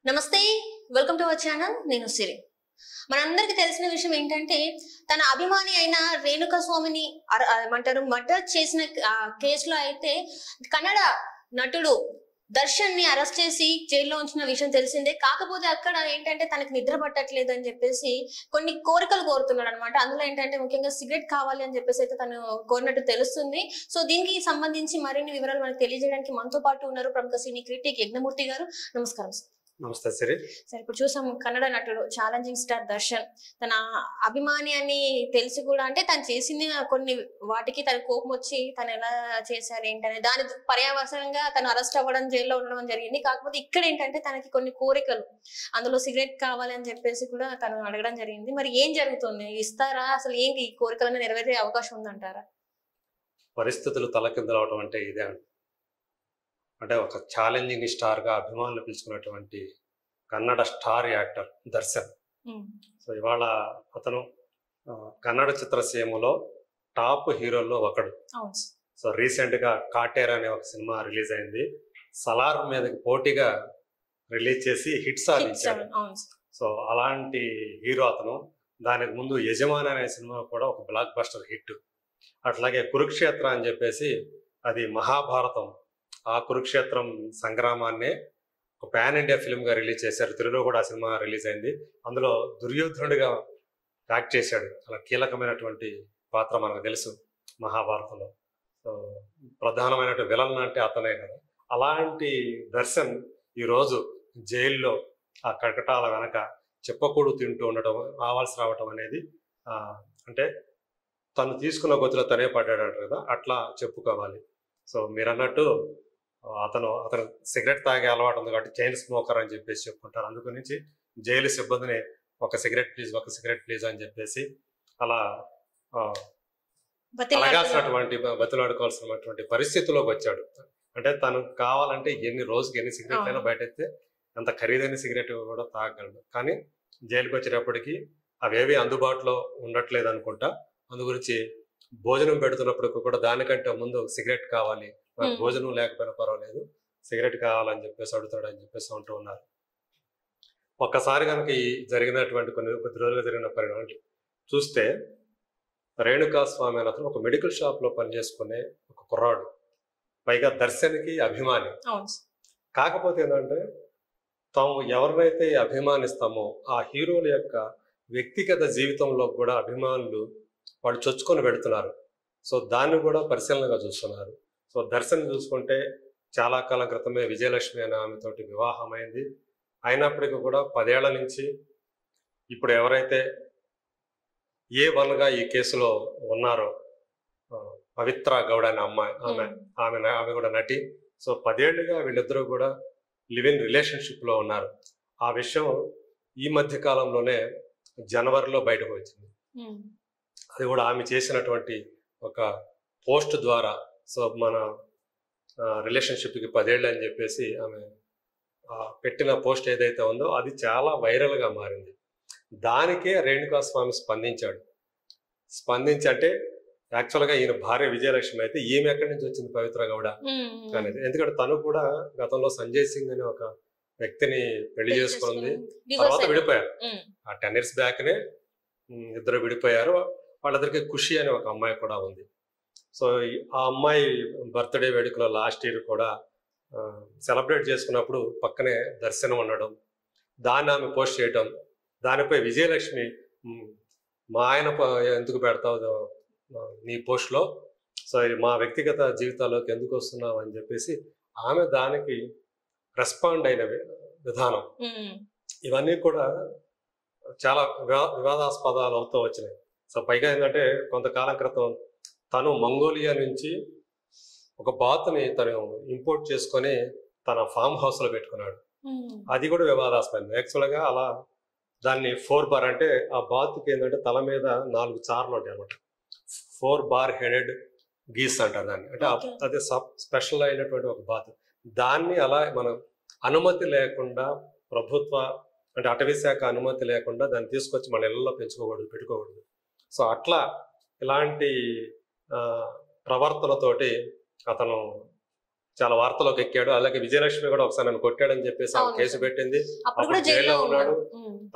నమస్తే, welcome to our channel. నేను సిరి. మనందరికి తెలిసిన విషయం ఏంటంటే, తన అభిమాని అయిన రేణుకా స్వామిని ఏమంటారు మర్డర్ చేసిన కేసులో అయితే కన్నడ నటుడు దర్శన్ ని అరెస్ట్ చేసి జైల్లో ఉంచిన విషయం తెలిసిందే. కాకపోతే అక్కడ ఏంటంటే తనకి నిద్ర పట్టట్లేదు అని చెప్పేసి కొన్ని కోరికలు కోరుతున్నాడు అనమాట. అందులో ఏంటంటే ముఖ్యంగా సిగరెట్ కావాలి అని చెప్పేసి అయితే తను కోరినట్టు తెలుస్తుంది. సో దీనికి సంబంధించి మరిన్ని వివరాలు మనకు తెలియజేయడానికి మనతో పాటు ఉన్నారు ప్రముఖ సినీ క్రిటిక్ యజ్ఞమూర్తి గారు. నమస్కారం సార్. నమస్తే సిరి. సార్, ఇప్పుడు చూసాం కన్నడ నటుడు ఛాలెంజింగ్ స్టార్ దర్శన్ తన అభిమాని అని తెలిసి కూడా, అంటే తను చేసింది కొన్ని వాటికి తన కోపం వచ్చి తను ఎలా చేశారు ఏంటనే దాని పర్యావసరంగా తను అరెస్ట్ అవ్వడం, జైల్లో ఉండడం జరిగింది. కాకపోతే ఇక్కడ ఏంటంటే తనకి కొన్ని కోరికలు, అందులో సిగరెట్ కావాలి అని చెప్పేసి కూడా తను అడగడం జరిగింది. మరి ఏం జరుగుతుంది? ఇస్తారా? అసలు ఏంటి ఈ కోరికలను నెరవేరే అవకాశం ఉందంటారా? పరిస్థితులు తలకిందలవడం అంటే ఇదే. అంటే ఒక ఛాలెంజింగ్ స్టార్ గా అభిమానులు పిలుచుకున్నటువంటి Kannada star actor Darshan. So ఇవాళ అతను కన్నడ చిత్రసీమలో టాప్ హీరోల్లో ఒకడు. సో రీసెంట్ గా కాటేర్ అనే ఒక సినిమా రిలీజ్ అయింది. సలార్ మీదకి పోటీగా రిలీజ్ చేసి హిట్ సాధించాడు. సో అలాంటి హీరో అతను. దానికి ముందు యజమాని అనే సినిమా కూడా ఒక బ్లాక్ బస్టర్ హిట్. అట్లాగే కురుక్షేత్ర అని చెప్పేసి, అది మహాభారతం, ఆ కురుక్షేత్రం సంగ్రామాన్నే ఒక పాన్ ఇండియా ఫిల్మ్ గా రిలీజ్ చేశారు. తెలుగులో కూడా ఆ సినిమా రిలీజ్ అయింది. అందులో దుర్యోధనుడిగా యాక్ట్ చేశాడు. చాలా కీలకమైనటువంటి పాత్ర మనకు తెలుసు మహాభారతంలో. సో ప్రధానమైనటువంటి విలన్ అంటే అతనే కదా. అలాంటి దర్శన్ ఈరోజు జైల్లో ఆ కటకటాల వెనక చెప్పకూడు తింటూ ఉండటం, రావటం అనేది అంటే తను తీసుకున్న గొంతులో తనే పడ్డాడు కదా, అట్లా చెప్పుకోవాలి. సో మీరు అన్నట్టు అతను సిగరెట్ తాగే అలవాటు ఉంది కాబట్టి చైన్ స్మోకర్ అని చెప్పేసి చెప్పుకుంటారు. అందుకు నుంచి జైలు సిబ్బందిని ఒక సిగరెట్ ప్లీజ్ అని చెప్పేసి అలా బతులాడుకోవాల్సినటువంటి పరిస్థితిలోకి వచ్చాడు. అంటే తను కావాలంటే రోజుకి ఎన్ని సిగరెట్లు అయినా బయటెత్తే అంత ఖరీదైన సిగరెట్ కూడా తాగగలడు. కానీ జైలుకి వచ్చేటప్పటికి అవేవి అందుబాటులో ఉండట్లేదు అనుకుంటా. అందు గురించి భోజనం పెడుతున్నప్పుడు కూడా దానికంటే ముందు సిగరెట్ కావాలి, భోజనం లేకపోయినా పర్వాలేదు, సిగరెట్ కావాలని చెప్పేసి అడుగుతాడని చెప్పేసి అంటూ ఉన్నారు. ఒక్కసారి కనుక ఈ జరిగినటువంటి కొద్ది రోజులుగా జరిగిన పరిణామాలు చూస్తే, రేణుకా స్వామి అనే అతను ఒక మెడికల్ షాప్ లో పనిచేసుకునే ఒక కుర్రాడు, పైగా దర్శన్కి అభిమాని. కాకపోతే ఏంటంటే తాము ఎవరినైతే అభిమానిస్తామో ఆ హీరోల యొక్క వ్యక్తిగత జీవితంలో కూడా అభిమానులు వాళ్ళు చొచ్చుకొని పెడుతున్నారు. సో దాన్ని కూడా పరిశీలనగా చూస్తున్నారు. సో దర్శన్ చూసుకుంటే చాలా కాలం క్రితమే విజయలక్ష్మి అనే ఆమెతోటి వివాహం అయింది. అయినప్పటికీ కూడా 10 ఏళ్ల నుంచి ఇప్పుడు ఎవరైతే A1గా ఈ కేసులో ఉన్నారో పవిత్ర గౌడ అనే అమ్మాయి, ఆమె కూడా నటి. సో 10 ఏళ్లుగా వీళ్ళిద్దరూ కూడా లివ్ ఇన్ రిలేషన్షిప్ లో ఉన్నారు. ఆ విషయం ఈ మధ్య కాలంలోనే జనవరిలో బయటకు వచ్చింది. అది కూడా ఆమె చేసినటువంటి ఒక పోస్ట్ ద్వారా. సో మన రిలేషన్షిప్కి 10 ఏళ్ళు అని చెప్పేసి ఆమె పెట్టిన పోస్ట్ ఏదైతే ఉందో అది చాలా వైరల్గా మారింది. దానికే రేణుకా స్వామి స్పందించి అంటే యాక్చువల్గా ఈయన భార్య విజయలక్ష్మి అయితే ఈమె ఎక్కడి నుంచి వచ్చింది పవిత్ర గౌడ అనేది. ఎందుకంటే తను కూడా గతంలో సంజయ్ సింగ్ అనే ఒక వ్యక్తిని పెళ్లి చేసుకుంది, తర్వాత విడిపోయారు. ఆ 10 years బ్యాక్నే ఇద్దరు విడిపోయారు. వాళ్ళిద్దరికి ఖుషి అనే ఒక అమ్మాయి కూడా ఉంది. సో ఆ అమ్మాయి బర్త్డే వేడుకలో లాస్ట్ ఇయర్ కూడా సెలబ్రేట్ చేసుకున్నప్పుడు పక్కనే దర్శనం ఉండడం, దాన్ని ఆమె పోస్ట్ చేయడం, దానిపై విజయలక్ష్మి మా ఆయన ఎందుకు పెడతావు నీ పోస్ట్లో, సో మా వ్యక్తిగత జీవితాల్లోకి ఎందుకు వస్తున్నావు అని చెప్పేసి ఆమె దానికి రెస్పాండ్ అయిన విధానం, ఇవన్నీ కూడా చాలా వివాదాస్పదాలు అవుతూ వచ్చినాయి. సో పైగా ఏంటంటే కొంతకాలం క్రితం తను మంగోలియా నుంచి ఒక బాతుని తను ఇంపోర్ట్ చేసుకొని తన ఫామ్ హౌస్ లో పెట్టుకున్నాడు. అది కూడా వివాదాస్పదం. యాక్చువల్గా అలా దాన్ని 4 బార్ అంటే ఆ బాతుకి ఏంటంటే తల మీద 4 చార్లు ఉంటాయి అనమాట. 4 బార్ హెడెడ్ గీస్ అంటారు దాన్ని. అంటే అది స్పెషల్ అయినటువంటి ఒక బాతు. దాన్ని అలా మనం అనుమతి లేకుండా, ప్రభుత్వ అంటే అటవీ శాఖ అనుమతి లేకుండా దాన్ని తీసుకొచ్చి మన ఇళ్లలో పెట్టుకోకూడదు. సో అట్లా ఇలాంటి ప్రవర్తనతోటి అతను చాలా వార్తలోకి ఎక్కాడు. అలాగే విజయలక్ష్మి కూడా ఒకసారి నన్ను కొట్టాడని చెప్పేసి ఆమె కేసు పెట్టింది. అప్పుడు జైల్లో ఉన్నాడు.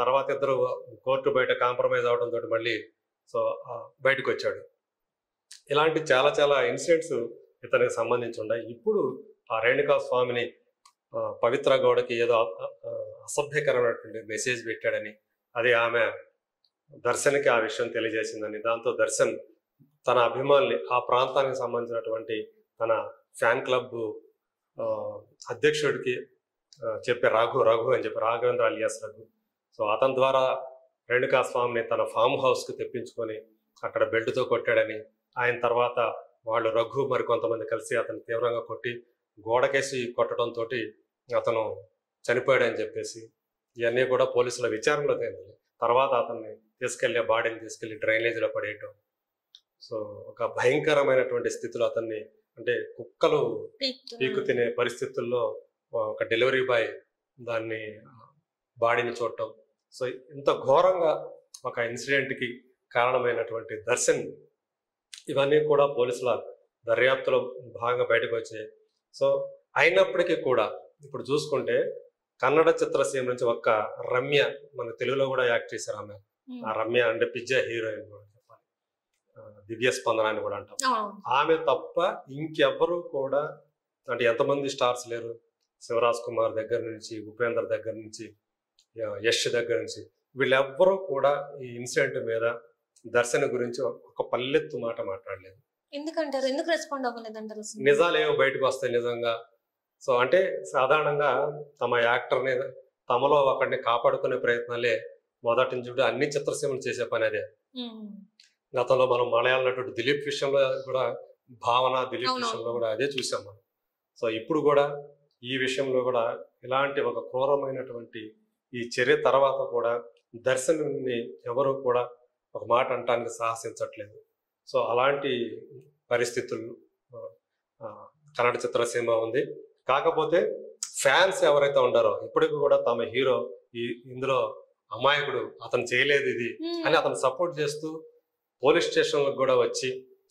తర్వాత ఇద్దరు కోర్టు బయట కాంప్రమైజ్ అవడంతో మళ్ళీ సో బయటకు వచ్చాడు. ఇలాంటి చాలా చాలా ఇన్సిడెంట్స్ ఇతనికి సంబంధించి ఉన్నాయి. ఇప్పుడు ఆ రేణుకా స్వామిని పవిత్ర గౌడకి ఏదో అసభ్యకరమైనటువంటి మెసేజ్ పెట్టాడని, అది ఆమె దర్శన్కి ఆ విషయం తెలియజేసిందని, దాంతో దర్శన్ తన అభిమానులు ఆ ప్రాంతానికి సంబంధించినటువంటి తన ఫ్యాన్ క్లబ్ అధ్యక్షుడికి చెప్పే రఘు అని చెప్పి, రాఘవేంద్ర అలియాస్ రఘు. సో అతని ద్వారా రేణుకా స్వామిని తన ఫామ్ హౌస్కి తెప్పించుకొని అక్కడ బెల్ట్తో కొట్టాడని, ఆయన తర్వాత వాళ్ళు రఘు మరి కొంతమంది కలిసి అతను తీవ్రంగా కొట్టి గోడకేసి కొట్టడంతో అతను చనిపోయాడని చెప్పేసి ఇవన్నీ కూడా పోలీసుల విచారణలో తేలింది. తర్వాత అతన్ని బాడీని తీసుకెళ్లి డ్రైనేజీలో పడేయటం. సో ఒక భయంకరమైనటువంటి స్థితిలో అతన్ని, అంటే కుక్కలు పీకు తినే పరిస్థితుల్లో ఒక డెలివరీ బాయ్ దాన్ని బాడీని చూడటం. సో ఇంత ఘోరంగా ఒక ఇన్సిడెంట్కి కారణమైనటువంటి దర్శన్, ఇవన్నీ కూడా పోలీసుల దర్యాప్తులో భాగంగా బయటకు వచ్చాయి. సో అయినప్పటికీ కూడా ఇప్పుడు చూసుకుంటే కన్నడ చిత్రసీమ నుంచి ఒక్క రమ్య, మన తెలుగులో కూడా యాక్ట్ చేశారు ఆమె. ఆ రమ్య అంటే పిజ్జా హీరోయిన్ కూడా చెప్పాలి, దివ్య స్పందన అని కూడా అంటాం. ఆమె తప్ప ఇంకెవ్వరూ కూడా, అంటే ఎంతమంది స్టార్స్ లేరు, శివరాజ్ కుమార్ దగ్గర నుంచి, ఉపేంద్ర దగ్గర నుంచి, యష్ దగ్గర నుంచి, వీళ్ళెవ్వరూ కూడా ఈ ఇన్సిడెంట్ మీద దర్శన్ గురించి ఒక పల్లెత్తు మాట మాట్లాడలేదు. ఎందుకంటారు? ఎందుకు రెస్పాండ్ అవ్వలేదంటారు? నిజాలేమో బయటకు వస్తాయి నిజంగా. సో అంటే సాధారణంగా తమ యాక్టర్ని, తమలో ఒకరిని కాపాడుకునే ప్రయత్నాలే మొదటి నుంచి అన్ని చిత్రసీమలు చేసే పని అదే. గతంలో మనం మలయాళ నటుడు దిలీప్ విషయంలో కూడా, భావన దిలీప్ విషయంలో కూడా అదే చూసాం మనం. సో ఇప్పుడు కూడా ఈ విషయంలో కూడా ఇలాంటి ఒక క్రూరమైనటువంటి ఈ చర్య తర్వాత కూడా దర్శన్ని ఎవరు కూడా ఒక మాట అంటానికి సాహసించట్లేదు. సో అలాంటి పరిస్థితులు కన్నడ చిత్రసీమ ఉంది. కాకపోతే ఫ్యాన్స్ ఎవరైతే ఉన్నారో ఇప్పటికి కూడా తమ హీరో ఇందులో అమాయకుడు, అతను చేయలేదు ఇది అని అతను సపోర్ట్ చేస్తూ పోలీస్ స్టేషన్లకు కూడా వచ్చి,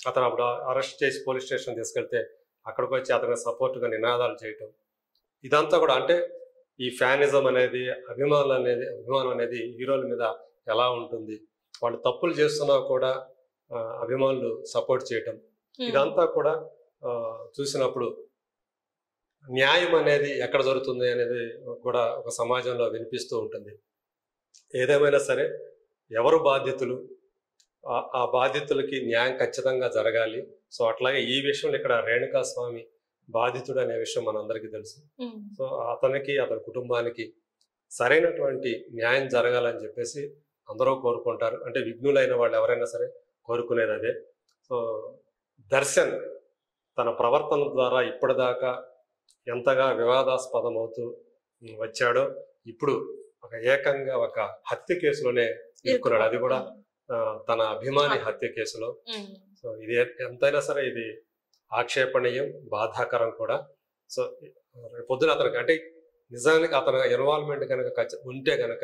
అతను అప్పుడు అరెస్ట్ చేసి పోలీస్ స్టేషన్ తీసుకెళ్తే అక్కడికి వచ్చి అతనికి సపోర్ట్గా నినాదాలు చేయటం, ఇదంతా కూడా అంటే ఈ ఫ్యానిజం అనేది, అభిమానం అనేది హీరోల మీద ఎలా ఉంటుంది, వాళ్ళు తప్పులు చేస్తున్నా కూడా అభిమానులు సపోర్ట్ చేయటం, ఇదంతా కూడా చూసినప్పుడు న్యాయం అనేది ఎక్కడ జరుగుతుంది అనేది కూడా ఒక సమాజంలో వినిపిస్తూ ఉంటుంది. ఏదేమైనా సరే ఎవరు బాధ్యతలు, ఆ బాధ్యతలకి న్యాయం ఖచ్చితంగా జరగాలి. సో అట్లాగే ఈ విషయంలో ఇక్కడ రేణుకా స్వామి బాధితుడు అనే విషయం మనందరికీ తెలుసు. సో అతనికి, అతని కుటుంబానికి సరైనటువంటి న్యాయం జరగాలని చెప్పేసి అందరూ కోరుకుంటారు. అంటే విఘ్నులైన వాళ్ళు ఎవరైనా సరే కోరుకునేది అదే. సో దర్శన్ తన ప్రవర్తన ద్వారా ఇప్పటిదాకా ఎంతగా వివాదాస్పదం అవుతూ వచ్చాడో, ఇప్పుడు ఏకంగా ఒక హత్య కేసులోనే ఇరుక్కున్నాడు. అది కూడా తన అభిమాని హత్య కేసులో. సో ఇది ఎంతైనా సరే ఇది ఆక్షేపణీయం, బాధాకరం కూడా. సో పొద్దున అతనికి, అంటే నిజానికి అతని ఇన్వాల్వ్మెంట్ కనుక ఉంటే గనక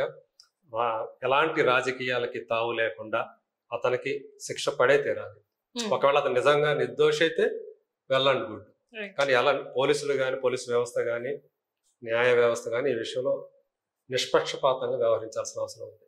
ఎలాంటి రాజకీయాలకి తావు లేకుండా అతనికి శిక్ష పడే తీరాలి. ఒకవేళ అతను నిజంగా నిర్దోషి అయితే వెల్ అండ్ గుడ్. కానీ అలా పోలీసులు కానీ, పోలీసు వ్యవస్థ కానీ, న్యాయ వ్యవస్థ కానీ ఈ విషయంలో నిష్పక్షపాతంగా వ్యవహరించాల్సిన అవసరం ఉంది.